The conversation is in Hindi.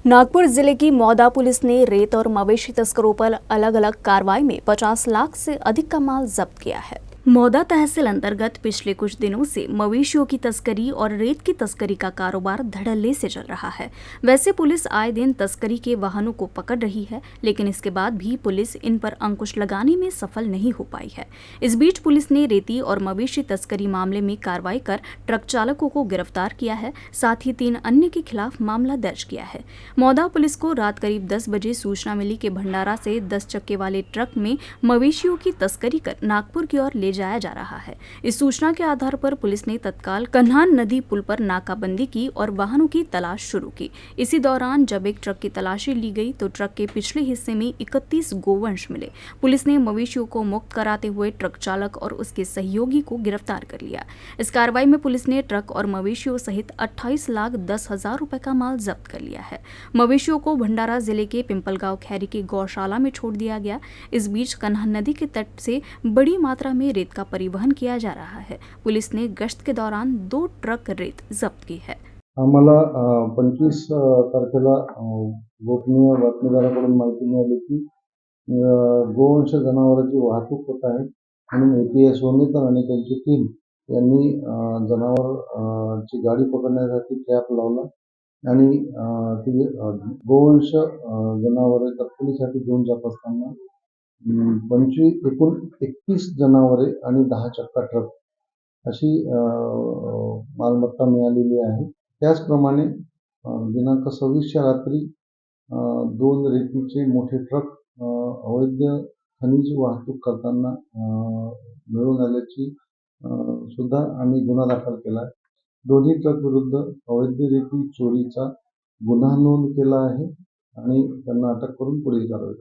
नागपुर जिले की मौदा पुलिस ने रेत और मवेशी तस्करों पर अलग अलग कार्रवाई में 50 लाख से अधिक का माल जब्त किया है। मौदा तहसील अंतर्गत पिछले कुछ दिनों से मवेशियों की तस्करी और रेत की तस्करी का कारोबार धड़ल्ले से चल रहा है। वैसे पुलिस आए दिन तस्करी के वाहनों को पकड़ रही है, लेकिन इसके बाद भी पुलिस इन पर अंकुश लगाने में सफल नहीं हो पाई है। इस बीच पुलिस ने रेती और मवेशी तस्करी मामले में कार्रवाई कर ट्रक चालकों को गिरफ्तार किया है, साथ ही 3 अन्य के खिलाफ मामला दर्ज किया है। मौदा पुलिस को रात करीब 10 बजे सूचना मिली कि भंडारा से 10 चक्के वाले ट्रक में मवेशियों की तस्करी कर नागपुर की ओर ले जाया जा रहा है। इस सूचना के आधार पर पुलिस ने तत्काल कन्हान नदी पुल पर नाकाबंदी की और वाहनों की तलाश शुरू की। इसी दौरान जब एक ट्रक की तलाशी ली गई तो ट्रक के पिछले हिस्से में 31 गोवंश मिले। पुलिस ने मवेशियों को मुक्त कराते हुए ट्रक चालक और उसके सहयोगी को गिरफ्तार कर लिया। इस कार्रवाई में पुलिस ने ट्रक और मवेशियों सहित 28,10,000 रुपए का माल जब्त कर लिया है। मवेशियों को भंडारा जिले के पिंपलगांव खैरी की गौशाला में छोड़ दिया गया। इस बीच कन्हान नदी के तट से बड़ी मात्रा में रेत का परिवहन किया जा रहा है। पुलिस ने गश्त के दौरान 2 ट्रक रेत जब्त की है। आम्हाला 25 तारखेला गोपनीय बातमीदाराकडून माहिती मिळाली की गोवंश जनावरांची वाहतूक होत आहे म्हणून APS सोनेकर आणि त्यांची टीम यांनी ची गाडी पकडण्यासाठी ट्रॅप लावला आणि ती गोवंश जनावरे तस्करीसाठी घेऊन जात असताना 31 जनावरे आणि 10 चक्का ट्रक अशी मालमत्ता मिळालेली आहे। त्याचप्रमाणे दिनांक 26च्या रात्री 2 रेतीचे मोठे ट्रक अवैध खनिज वाहतूक करताना मिळून आल्याची सुद्धा आम्ही गुन्हा दाखल केला आहे। दोन्ही ट्रक विरुद्ध अवैध रेती चोरीचा गुन्हा नोंद केला आहे आणि त्यांना अटक करून पुढील कारवाई